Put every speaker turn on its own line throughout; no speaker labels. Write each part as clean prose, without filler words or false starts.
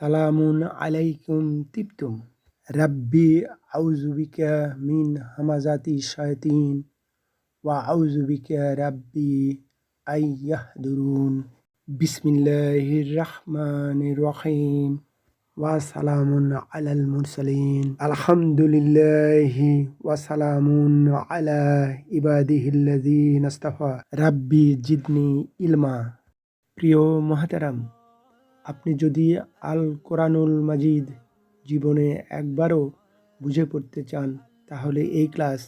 সালামুন আলাইকুম তিবতুম রাব্বি আউযু বিকা মিন হামাযাতি শায়াতিন ওয়া আউযু বিকা রাব্বি আইয়াহদুরুন বিসমিল্লাহির রাহমানির রহিম ওয়া সালামুন আলাল মুরসালিন আলহামদুলিল্লাহি ওয়া সালামুন আলা ইবাদিহিল্লাযিনা ইসতাফা রাব্বি জিদনি ইলমা। প্রিয় মুহতারাম, আপনি যদি আল কোরআনুল মাজিদ জীবনে একবারও বুঝে পড়তে চান তাহলে এই ক্লাস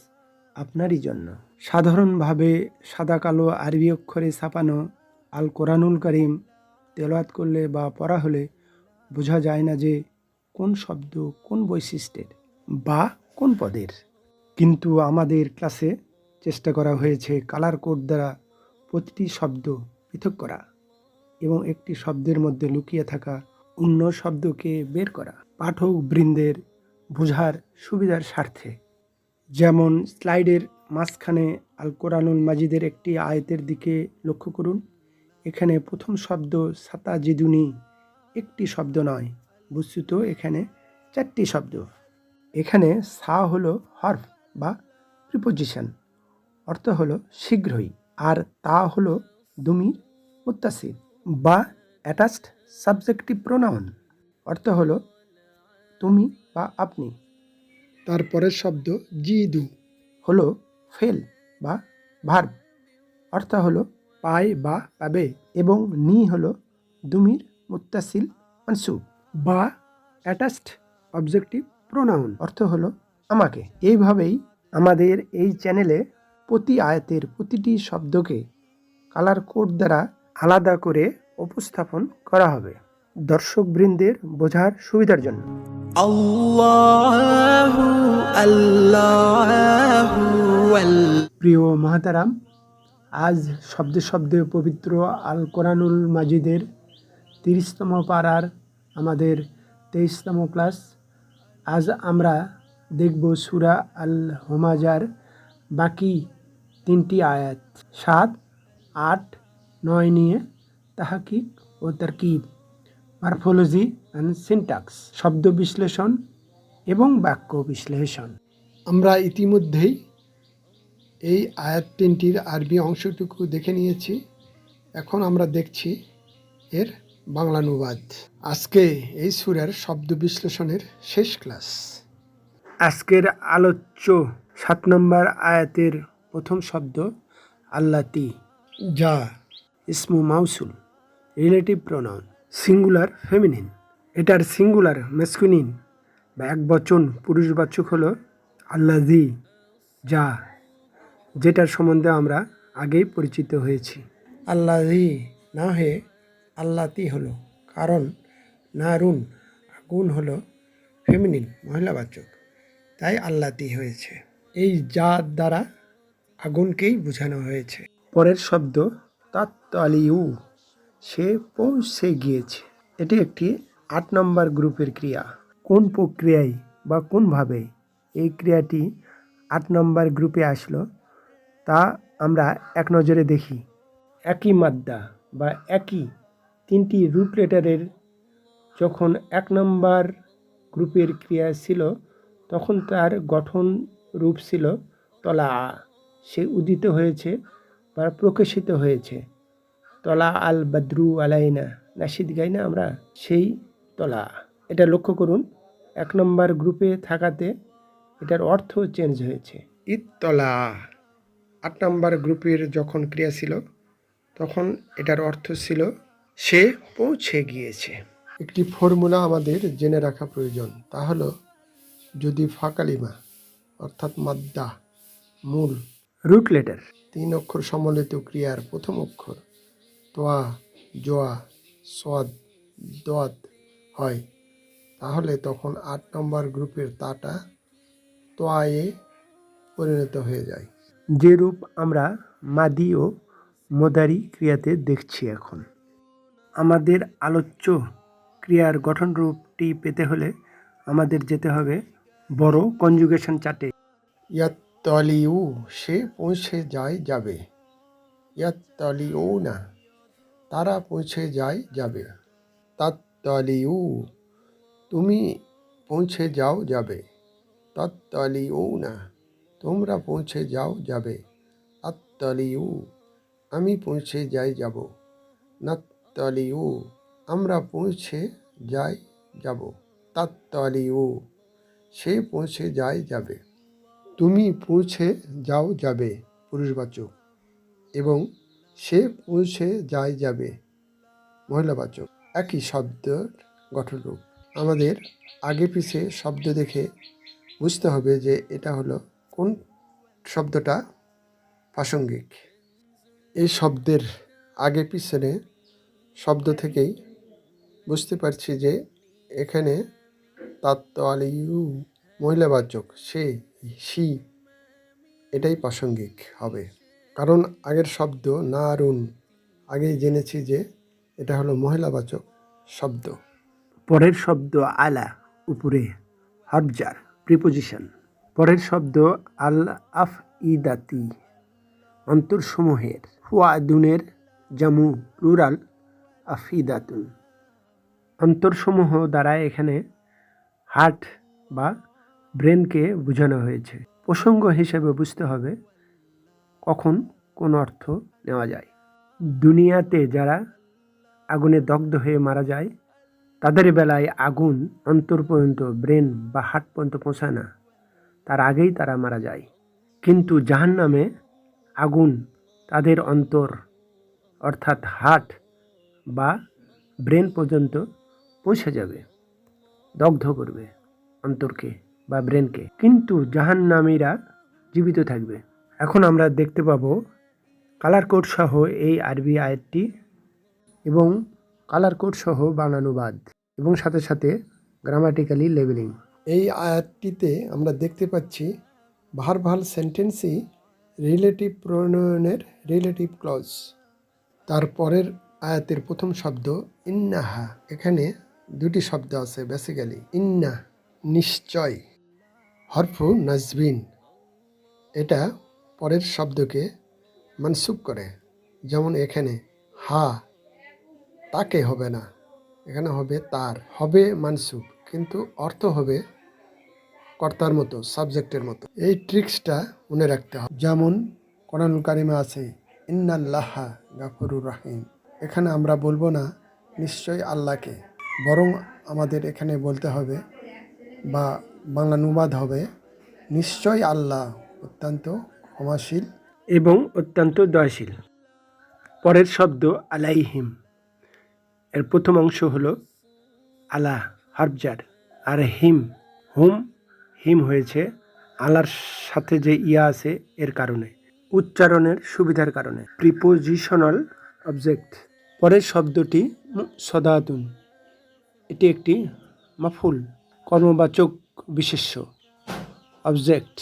আপনারই জন্য। সাধারণভাবে সাদা কালো আরবি অক্ষরে ছাপানো আল কোরআনুল কারীম তেলাওয়াত করলে বা পড়া হলে বোঝা যায় না যে কোন শব্দ কোন বৈশিষ্ট্যের বা কোন পদের। কিন্তু আমাদের ক্লাসে চেষ্টা করা হয়েছে কালার কোড দ্বারা প্রতিটি শব্দ পৃথক করা এবং একটি শব্দের মধ্যে লুকিয়ে থাকা অন্য শব্দকে বের করা পাঠক বৃন্দের বোঝার সুবিধার স্বার্থে। যেমন স্লাইডের মাঝখানে আল কোরআনুল মাজিদের একটি আয়াতের দিকে লক্ষ্য করুন। এখানে প্রথম শব্দ সাতাজিদুনি একটি শব্দ নয়, বস্তুত এখানে 4টি শব্দ। এখানে সা হলো হরফ বা প্রিপোজিশন, অর্থ হলো শীঘ্রই, আর তা হলো দুমির মুত্তাসিল বা অ্যাটাচড সাবজেক্টিভ প্রোনাউন, অর্থ হলো তুমি বা আপনি। তারপরের শব্দ জিদু হলো ফেল বা ভার্ব, অর্থ হলো পায় বা পাবে, এবং নি হলো দুমির মুত্তাসিল মানসুব বা অ্যাটাচড অবজেক্টিভ প্রোনাউন, অর্থ হলো আমাকে। এইভাবেই আমাদের এই চ্যানেলে প্রতি আয়াতের প্রতিটি শব্দকে কালার কোড দ্বারা আলাদা করে উপস্থাপন করা হবে দর্শকবৃন্দের বোঝার সুবিধার জন্য।
আল্লাহু আল্লাহু
প্রিয় মহাতারাম, আজ শব্দে শব্দে পবিত্র আল কোরআনুল মাজিদের 30তম পারার আমাদের 23তম ক্লাস। আজ আমরা দেখব সূরা আল হুমাজার বাকি 3টি আয়াত 7, 8, 9 নিয়ে তাহকিক ও তারকিব, মরফোলজি অ্যান্ড সিনট্যাক্স, শব্দ বিশ্লেষণ এবং বাক্য বিশ্লেষণ। আমরা ইতিমধ্যেই এই আয়াত 3টির আরবি অংশটুকু দেখে নিয়েছি। এখন আমরা দেখছি এর বাংলানুবাদ। আজকে এই সূরার শব্দ বিশ্লেষণের শেষ ক্লাস। আজকের আলোচ্য 7 নম্বর আয়াতের প্রথম শব্দ আল্লাতি, যা ইসমু মাউসুল, রিলেটিভ প্রোনাউন, সিঙ্গুলার ফেমিনিন। এটার সিঙ্গুলার মেসকুনিন বা একবচন পুরুষবাচক হলো আল্লাযী, যা, যেটার সম্বন্ধে আমরা আগেই পরিচিত হয়েছি। আল্লাযী না হয়ে আল্লাতি হলো, কারণ নারুন, আগুন হলো ফেমিনিন, মহিলাবাচক, তাই আল্লাতি হয়েছে। এই যা দ্বারা আগুনকেই বোঝানো হয়েছে। পরের শব্দ তাত্তালিউ, সে পৌঁছে গিয়েছে। এটি একটি 8 নম্বর গ্রুপের ক্রিয়া। কোন প্রক্রিয়ায় বা কোনভাবে এই ক্রিয়াটি 8 নম্বর গ্রুপে আসলো তা আমরা এক নজরে দেখি। একই মাদ্দা বা একই 3টি রুট লেটারের যখন 1 নম্বর গ্রুপের ক্রিয়া ছিল তখন তার গঠন রূপ ছিল তলা, সে উদিত হয়েছে বা প্রকাশিত হয়েছে। তলা আল বাদরু আলাইনা, নাশিদ গাই না আমরা, সেই তলা। এটা লক্ষ্য করুন, 1 নম্বর গ্রুপে থাকাতে এটার অর্থ চেঞ্জ হয়েছে। ইত্তলা 8 নম্বর গ্রুপের যখন ক্রিয়া ছিল তখন এটার অর্থ ছিল সে পৌঁছে গিয়েছে। একটি ফর্মুলা আমাদের জেনে রাখা প্রয়োজন, তা হলো যদি ফাকালিমা অর্থাৎ মাদ্দা মূল রুট লেটার 3 অক্ষর সম্বলিত ক্রিয়ার প্রথম অক্ষর তোয়া, জোয়া, সোয়াদ, দোয়াত হয়, তাহলে তখন 8 নম্বর গ্রুপের তাটা তোয়ায়ে পরিণত হয়ে যায়, যে রূপ আমরা মাদি ও মোদারি ক্রিয়াতে দেখছি। এখন আমাদের আলোচ্য ক্রিয়ার গঠন রূপটি পেতে হলে আমাদের যেতে হবে বড় কনজুগেশন চার্টে। ইয়াত্তালিউ, সে পৌঁছে যায় যাবে। ইয়াত্তালিউ না, তারা পৌঁছে যায় যাবে। তাত্তালিউ,
তুমি পৌঁছে যাও যাবে, তাত্তালিউনা তোমরা পৌঁছে যাও যাবে, আত্তালিউ আমি পৌঁছে যাই যাব, নাত্তালিউ আমরা পৌঁছে যাই যাব, তাত্তালিউ সে পৌঁছে যায় যাবে। তুমি পৌঁছে যাও যাবে পুরুষবাচক এবং সে পৌঁছে যায় যাবে মহিলাবাচক, একই শব্দের গঠনরূপ। আমাদের আগে পিছে শব্দ দেখে বুঝতে হবে যে এটা হলো কোন শব্দটা প্রাসঙ্গিক। এই শব্দের আগে পিছনে শব্দ থেকেই বুঝতে পারছি যে এখানে তাত্তালিউ মহিলাবাচক, সে সি এটাই প্রাসঙ্গিক হবে, কারণ আগের শব্দ নারুন আগেই জেনেছি যে এটা হলো মহিলাবাচক শব্দ।
পরের শব্দ আলা উপরে, হার্বজার প্রিপোজিশন। পরের শব্দ আল আফইদাতি অন্তরসমূহের, ফুয়াদুনের জামু প্লুরাল আফিদাতুন। অন্তরসমূহ দ্বারা এখানে হার্ট বা ব্রেনকে বোঝানো হয়েছে। প্রসঙ্গ হিসেবে বুঝতে হবে কখন কোন অর্থ নেওয়া যায়। দুনিয়াতে যারা আগুনে দগ্ধ হয়ে মারা যায় তাদের বেলায় আগুন অন্তর পর্যন্ত, ব্রেন বা হার্ট পর্যন্ত পৌঁছায় না, তার আগেই তারা মারা যায়। কিন্তু জাহান্নামে আগুন তাদের অন্তর অর্থাৎ হার্ট বা ব্রেন পর্যন্ত পৌঁছে যাবে, দগ্ধ করবে অন্তরকে বা ব্রেনকে, কিন্তু জাহান্নামীরা জীবিত থাকবে। এখন আমরা দেখতে পাবো কালার কোড সহ এই আরবি আয়াতটি এবং কালার কোড সহ বাংলা অনুবাদ এবং সাথে সাথে গ্রামাটিক্যালি লেবেলিং।
এই আয়াতটিতে আমরা দেখতে পাচ্ছি ভার্বাল সেন্টেন্সই রিলেটিভ প্রোনাউনের রিলেটিভ ক্লজ। তারপরের আয়াতের প্রথম শব্দ ইন্নাহা, এখানে দুটি শব্দ আছে বেসিক্যালি। ইন্না নিশ্চয়, হরফু নাজবিন, এটা পরের শব্দকে মানসুব করে, যেমন এখানে হা তাকে হবে না, এখানে হবে তার, হবে মানসুব কিন্তু অর্থ হবে কর্তার মতো, সাবজেক্টের মতো। এই ট্রিক্সটা মনে রাখতে হবে। যেমন কোরআনুল কারিমে আছে ইন্নাল্লাহা গাফুরুর রাহিম, এখানে আমরা বলবো না নিশ্চয় আল্লাহকে, বরং আমাদের এখানে বলতে হবে বা বাংলা অনুবাদ হবে নিশ্চয় আল্লাহ অত্যন্ত ক্ষমাশীল
এবং অত্যন্ত দয়াশীল। পরের শব্দ আলাইহিম, এর প্রথম অংশ হলো আলা হার্বজার, আর হিম হুম হিম হয়েছে আলার সাথে যে ইয়া আছে এর কারণে, উচ্চারণের সুবিধার কারণে। Prepositional object. পরের শব্দটি সদাতুন, এটি একটি মাফুল কর্মবাচক বিশেষ্য অবজেক্ট।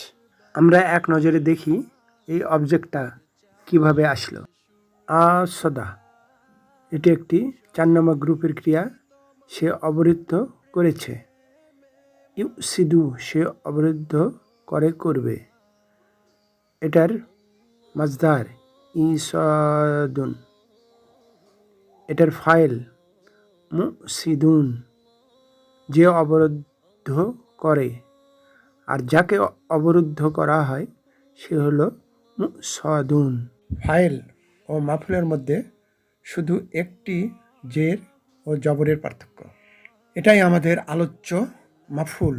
আমরা এক নজরে দেখি এই অবজেক্টটা কিভাবে আসলো। আসদা, এটি একটি 4 নম্বর গ্রুপের ক্রিয়া, সে অবরুদ্ধ করেছে। ইউসিদু, সে অবরুদ্ধ করে, করবে। এটার মাজদার ইসাদুন, এটার ফাইল মুসিদুন, যে অবরুদ্ধ করে, আর যাকে অবরুদ্ধ করা হয় সে হলো মুসাদুন। ফাইল ও মাফুলের মধ্যে শুধু একটি জের ও জবরের পার্থক্য। এটাই আমাদের আলোচ্য মাফুল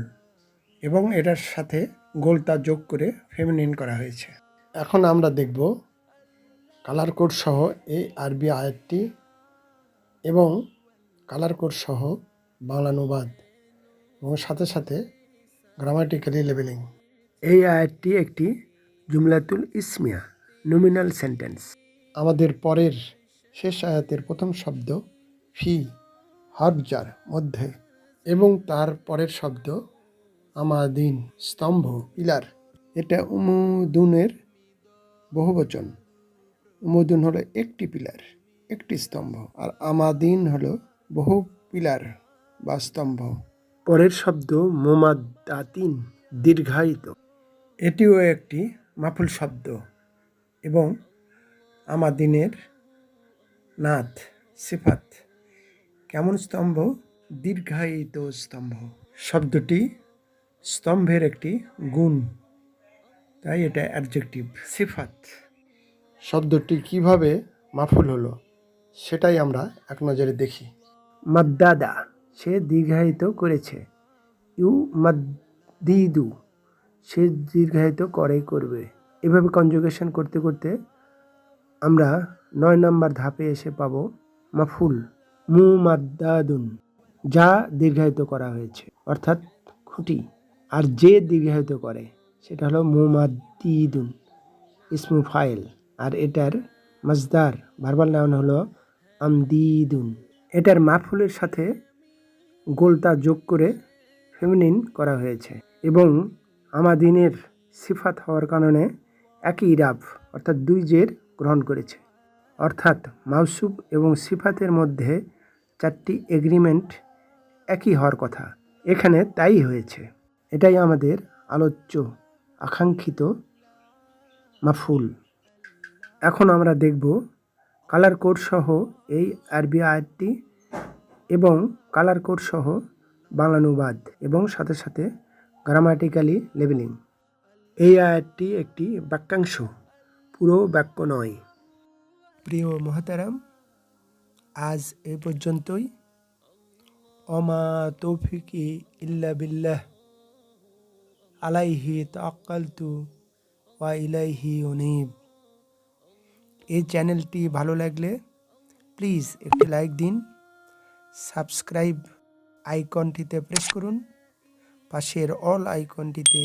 এবং এটার সাথে গোলতা যোগ করে ফেমিনিন করা হয়েছে।
এখন আমরা দেখব কালার কোড সহ এই আরবি আয়াতটি এবং কালার কোড সহ বাংলা অনুবাদ এবং সাথে সাথে গ্রামাটিক্যালি লেবেলিং।
এই আয়াতটি একটি জুমলাতুল ইসমিয়া নমিনাল সেন্টেন্স।
আমাদের পরের শেষ আয়াতের প্রথম শব্দ ফি, হার্বজার মধ্যে, এবং তার পরের শব্দ আমাদিন, স্তম্ভ, পিলার। এটা উমুদুনের বহুবচন। উমুদুন হলো একটি পিলার, একটি স্তম্ভ, আর আমাদিন হলো বহু পিলার বা স্তম্ভ।
পরের শব্দ মোমাদ্দাতিন, দীর্ঘায়িত। এটিও একটি মাফুল শব্দ এবং আমাদিনের নাথ সিফাত। কেমন স্তম্ভ? দীর্ঘায়িত স্তম্ভ। শব্দটি স্তম্ভের একটি গুণ, তাই এটা অ্যাডজেক্টিভ। সিফাত।
শব্দটি কিভাবে মাফুল হলো সেটাই আমরা এক নজরে দেখি।
মাদ্দাদা, সে দীর্ঘায়িত করেছে। ইউ মাদ্দিদু, সে দীর্ঘায়িত করবে। এভাবে কনজুগেশন করতে করতে আমরা 9 নম্বর ধাপে এসে পাবো মাফুল। মুমাদ্দাদুন, যা দীর্ঘায়িত করা হয়েছে, অর্থাৎ খুঁটি। আর যে দীর্ঘায়িত করে সেটা হলো মুমাদ্দিদুন, ইসমু ফাইল। আর এটার মাজদার ভার্বাল নাউন হলো আমদিদুন। এটার মাফুলের সাথে গোলতা যোগ করে ফেমিনিন করা হয়েছে এবং আমাদিনের সিফাত হওয়ার কারণে একই ইরাব অর্থাৎ 2 জের গ্রহণ করেছে। অর্থাৎ মাউসুব এবং সিফাতের মধ্যে 4টি এগ্রিমেন্ট একই হওয়ার কথা, এখানে তাই হয়েছে। এটাই আমাদের আলোচ্য আকাঙ্ক্ষিত মাফুল। এখন আমরা দেখব কালার কোড সহ এই আরবি আয়াতটি এবং কালার কোড সহ বাংলানুবাদ এবং সাথে সাথে গ্রামাটিক্যালি লেবেলিং। এই আয়াতটি একটি বাক্যাংশ, পুরো বাক্য নয়। প্রিয় মহতারাম, আজ এই পর্যন্তই। অমা তৌফিকি ইল্লা বিল্লাহ, আলাইহি তাওয়াক্কালতু ওয়া ইলাইহি উনীব। এই চ্যানেলটি ভালো লাগলে প্লিজ একটি লাইক দিন, সাবস্ক্রাইব আইকনটিতে প্রেস করুন, পাশের অল আইকনটিতে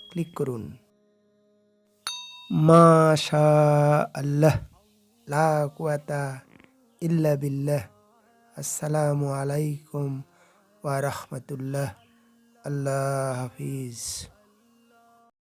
ক্লিক করুন। মাশা আল্লাহ, লা কুওয়াতা ইল্লা বিল্লাহ। আসসালামু আলাইকুম ওয়া রাহমাতুল্লাহ। আল্লাহ হাফিজ।